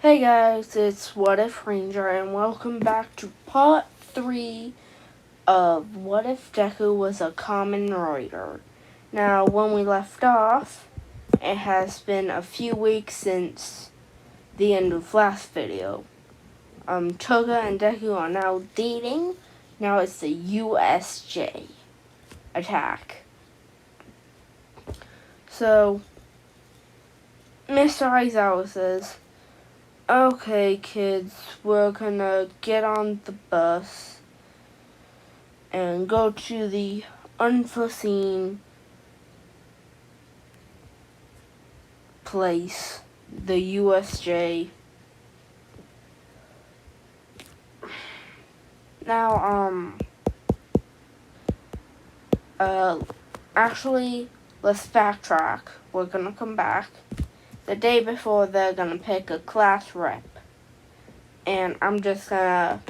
Hey guys, it's What If Ranger, and welcome back to part 3 of What If Deku was a Kamen Rider. Now, when we left off, it has been a few weeks since the end of last video. Toga and Deku are now dating. Now it's the USJ attack. So, Mr. Aizawa says, "Okay, kids, we're gonna get on the bus and go to the unforeseen place, the USJ. Now, actually, let's backtrack. We're gonna come back. The day before, they're gonna pick a class rep. And I'm just gonna,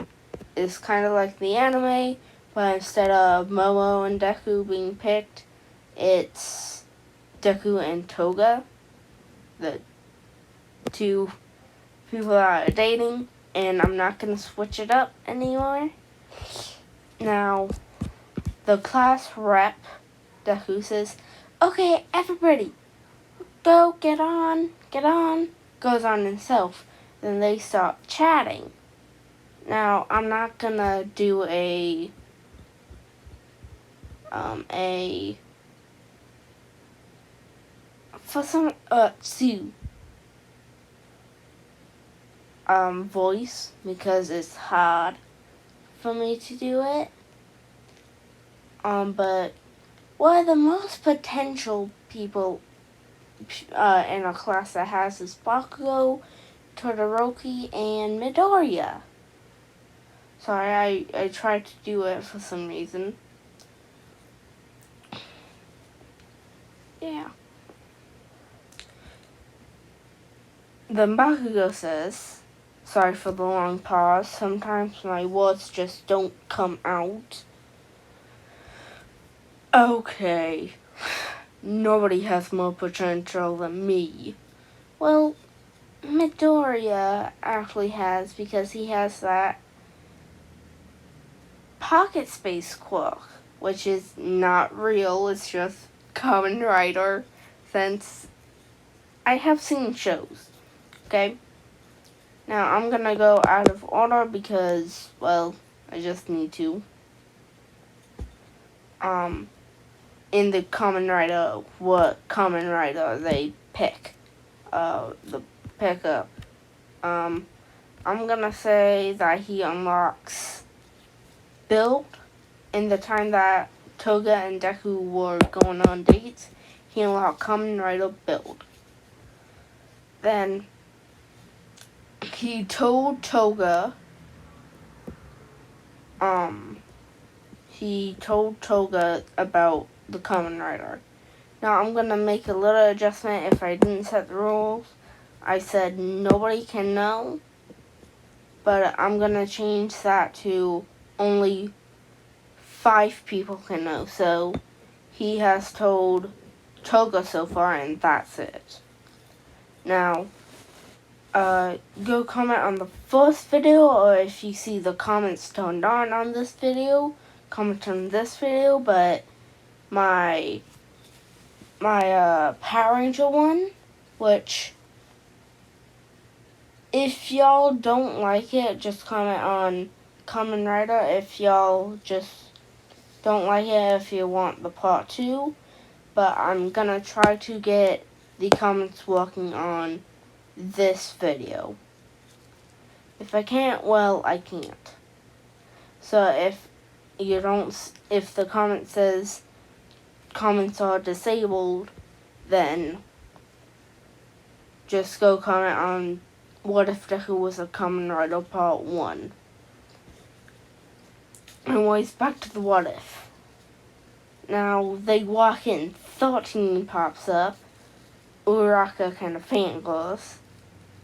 it's kind of like the anime, but instead of Momo and Deku being picked, it's Deku and Toga, the two people that are dating, and I'm not gonna switch it up anymore. Now, the class rep, Deku says, "Okay, everybody, go, get on, goes on himself. Then they start chatting. Now, I'm not gonna do a for some, voice, because it's hard for me to do it. But one of the most potential people in a class that has is Bakugo, Todoroki, and Midoriya. Sorry, I tried to do it for some reason. Yeah. Then Bakugo says, sorry for the long pause, sometimes my words just don't come out. "Okay, nobody has more potential than me." Well, Midoriya actually has, because he has that pocket space quirk, which is not real, it's just Kamen Rider, since I have seen shows, okay? Now, I'm gonna go out of order because, well, I just need to. In the Kamen Rider, what Kamen Rider they pick, the pickup. I'm gonna say that he unlocks Build. In the time that Toga and Deku were going on dates, he unlocked Kamen Rider Build. Then he told Toga, about the Kamen Rider. Now I'm gonna make a little adjustment if I didn't set the rules. I said nobody can know, but I'm gonna change that to only 5 people can know. So he has told Toga so far, and that's it. Now, go comment on the first video, or if you see the comments turned on this video, comment on this video. But my Power Ranger one, which, if y'all don't like it, just comment on Kamen Rider. If y'all just don't like it, if you want the part 2. But I'm gonna try to get the comments working on this video. If I can't, well, I can't. So if the comment says comments are disabled, then just go comment on What If Deku was a Kamen Rider Part 1. Anyways, back to the what if. Now, they walk in, 13 pops up, Uraraka kind of fangirls,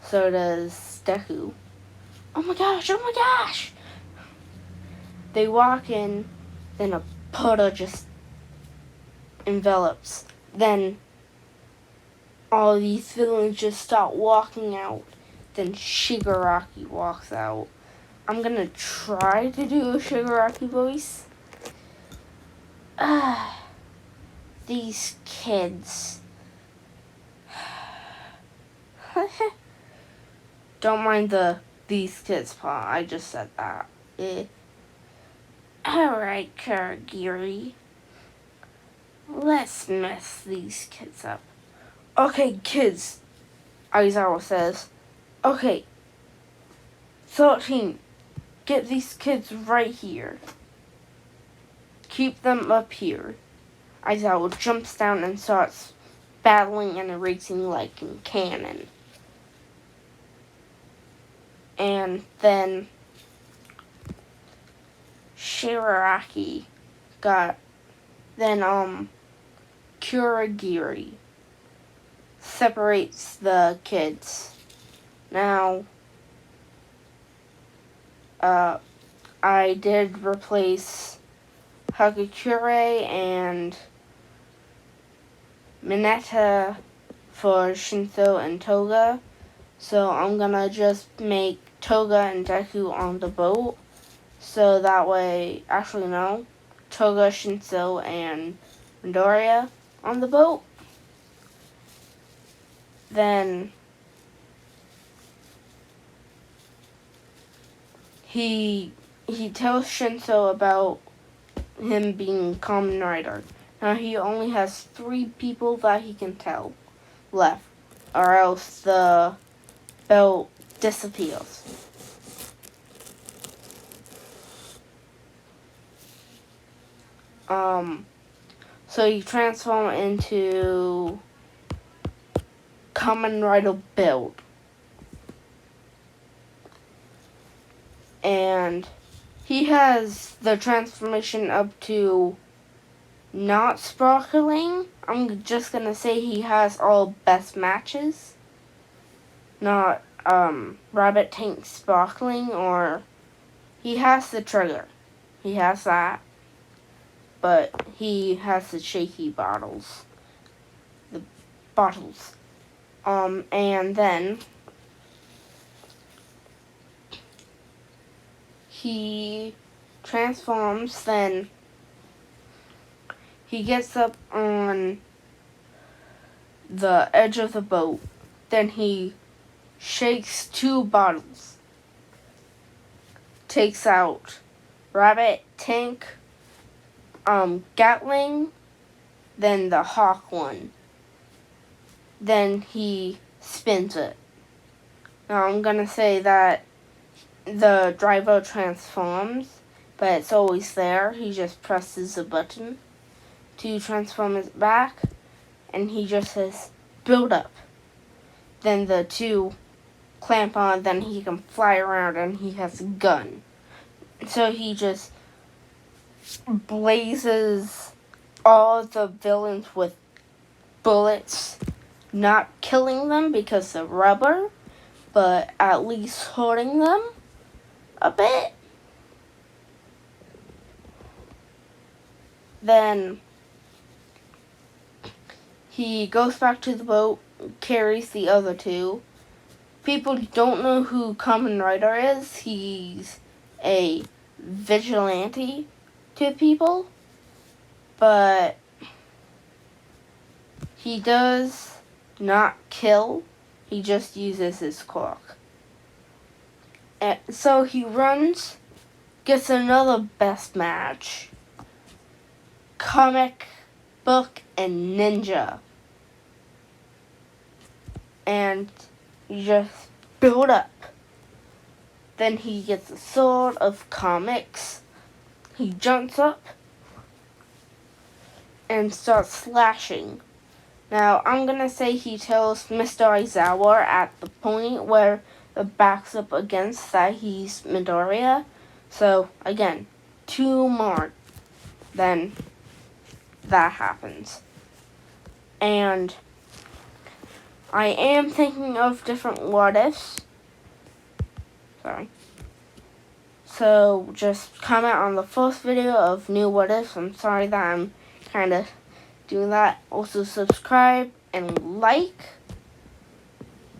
so does Deku. Oh my gosh! They walk in, then a puddle just envelops. Then all these villains just start walking out. Then Shigaraki walks out. I'm gonna try to do a Shigaraki voice. These kids. Don't mind the these kids part. I just said that. Alright, Karagiri. Let's mess these kids up. Okay, kids, Aizawa says. Okay, 13. Get these kids right here. Keep them up here. Aizawa jumps down and starts battling and racing like in Kamen. And then Shigaraki got Kuragiri separates the kids. Now I did replace Hagakure and Mineta for Shinso and Toga. So I'm gonna just make Toga and Deku on the boat. So that way, actually no, Toga, Shinso, and Midoriya on the boat. Then he tells Shinso about him being Kamen Rider. Now he only has 3 people that he can tell left, or else the belt disappears. So you transform into Kamen Rider build. And he has the transformation up to not sparkling. I'm just gonna say he has all best matches. Not Rabbit Tank sparkling, or he has the trigger. He has that. But he has the shaky bottles. The bottles. And then he transforms, then he gets up on the edge of the boat, then he shakes 2 bottles, takes out Rabbit, Tank, Gatling, then the Hawk one. Then he spins it. Now I'm gonna say that the driver transforms, but it's always there. He just presses a button to transform it back, and he just says, build up. Then the 2 clamp on, then he can fly around, and he has a gun. So he just blazes all the villains with bullets, not killing them because of rubber, but at least hurting them a bit. Then he goes back to the boat, carries the other 2. People don't know who Kamen Rider is. He's a vigilante to people, but he does not kill. He just uses his clock. And so he runs, gets another best match. Comic book and ninja. And you just build up. Then he gets a sword of comics. He jumps up and starts slashing. Now, I'm gonna say he tells Mr. Aizawa at the point where the back's up against that he's Midoriya. So, again, 2 more. Then that happens. And I am thinking of different what ifs. Sorry. So just comment on the first video of new what ifs. I'm sorry that I'm kind of doing that. Also subscribe and like.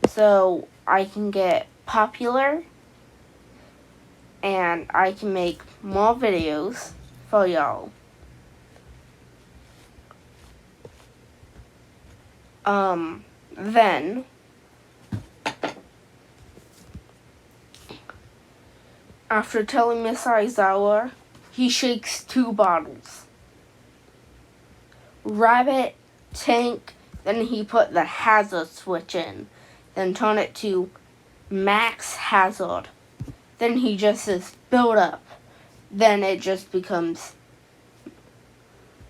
So I can get popular and I can make more videos for y'all. Then after telling Miss Aizawa, he shakes 2 bottles. Rabbit, tank, then he put the hazard switch in, then turn it to max hazard. Then he just says build up. Then it just becomes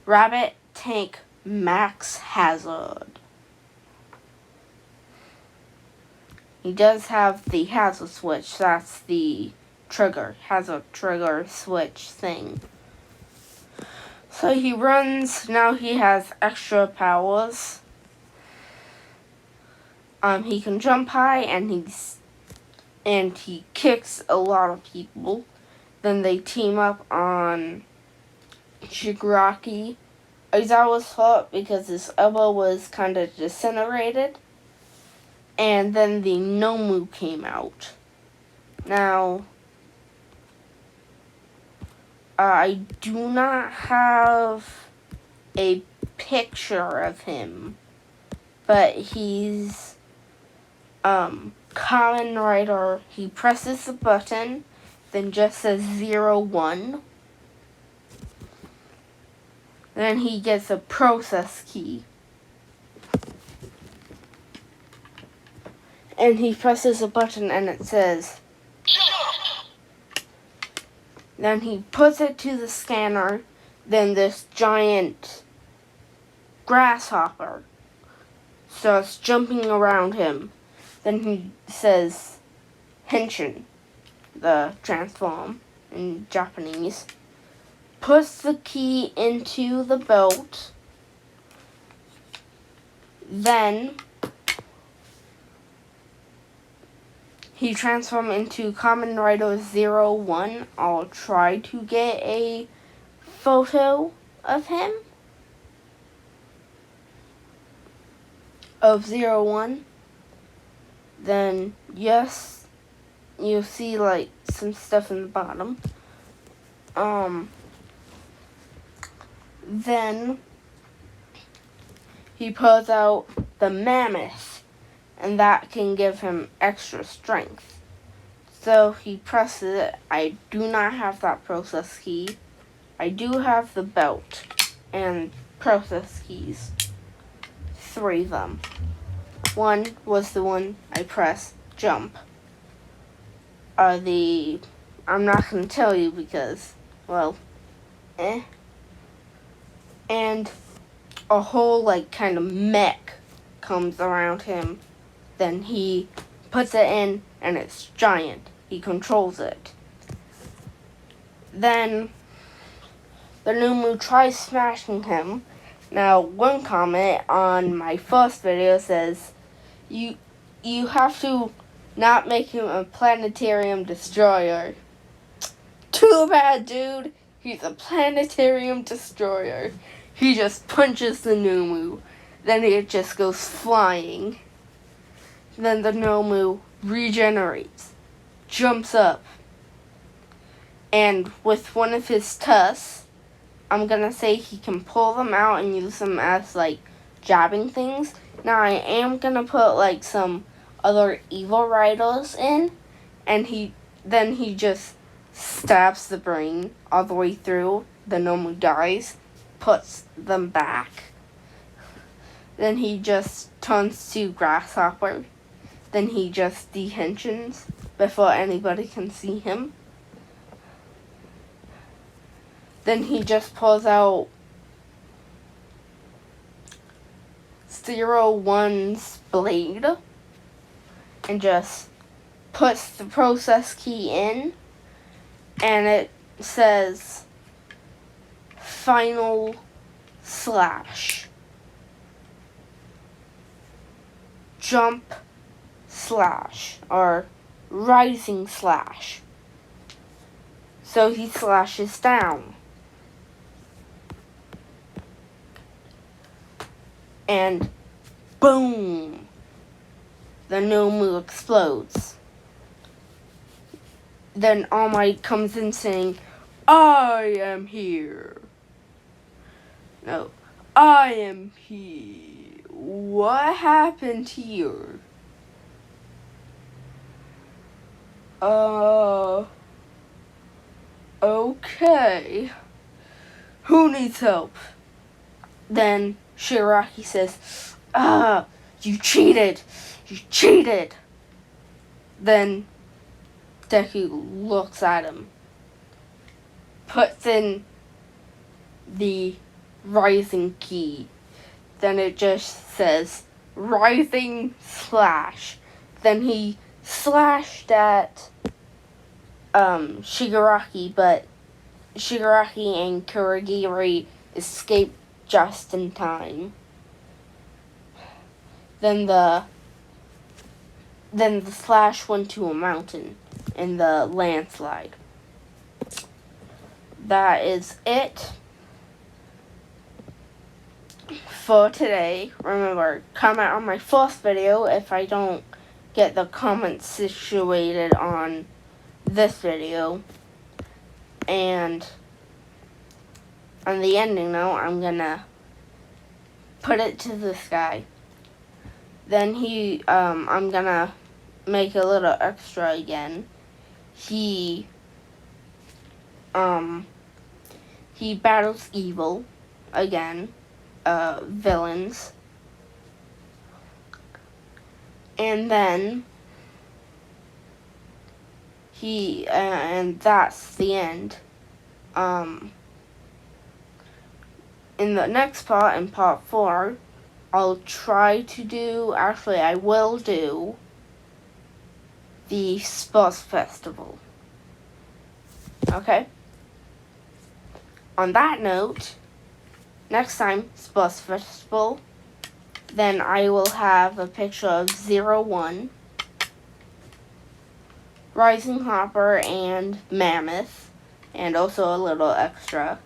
rabbit, tank, max hazard. He does have the hazard switch. That's the trigger, hazard trigger switch thing. So he runs. Now he has extra powers. He can jump high and he kicks a lot of people. Then they team up on Shigaraki. Aizawa's fought because his elbow was kind of disintegrated. And then the Nomu came out. Now, I do not have a picture of him, but he's Kamen Rider. He presses the button, then just says 01. Then he gets a process key. And he presses a button and it says jump. Then he puts it to the scanner. Then this giant grasshopper starts jumping around him. Then he says henshin, the transform in Japanese. Puts the key into the belt. Then he transformed into Kamen Rider 01. I'll try to get a photo of him. Of 01. Then, yes, you'll see, like, some stuff in the bottom. Then he pulls out the mammoth, and that can give him extra strength. So he presses it. I do not have that process key. I do have the belt and process keys. 3 of them. One was the one I pressed, jump. I'm not going to tell you because, well, And a whole, like, kind of mech comes around him. Then he puts it in, and it's giant. He controls it. Then the Numu tries smashing him. Now, one comment on my first video says, you have to not make him a planetarium destroyer. Too bad, dude. He's a planetarium destroyer. He just punches the Nomu. Then it just goes flying. Then the Nomu regenerates, jumps up, and with one of his tusks, I'm gonna say he can pull them out and use them as, like, jabbing things. Now I am gonna put, like, some other evil riders in, and then he just stabs the brain all the way through. The Nomu dies, puts them back. Then he just turns to Grasshopper. Then he just dehensions before anybody can see him. Then he just pulls out 01's blade and just puts the process key in, and it says final slash jump slash or rising slash. So he slashes down. And boom! the Nomu explodes. Then All Might comes in saying, I am here. No, I am here. What happened here? Okay. Who needs help? Then Shigaraki says, you cheated. You cheated. Then Deku looks at him, puts in the rising key. Then it just says rising slash. Then he slashed at Shigaraki, but Shigaraki and Kurogiri escaped just in time. Then the slash went to a mountain in the landslide. That is it for today. Remember, comment on my first video if I don't get the comments situated on this video. And on the ending note, I'm gonna put it to this guy. Then I'm gonna make a little extra again. He battles evil again, villains. And then and that's the end. In the next part, in part 4, I will do the sports festival. Okay? On that note, next time, sports festival, then I will have a picture of 01, Rising Hopper, and Mammoth, and also a little extra.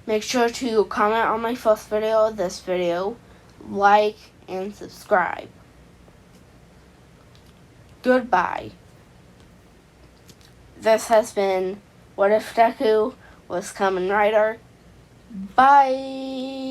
Make sure to comment on my first video, this video, like, and subscribe. Goodbye. This has been What If Deku was Kamen Rider. Bye!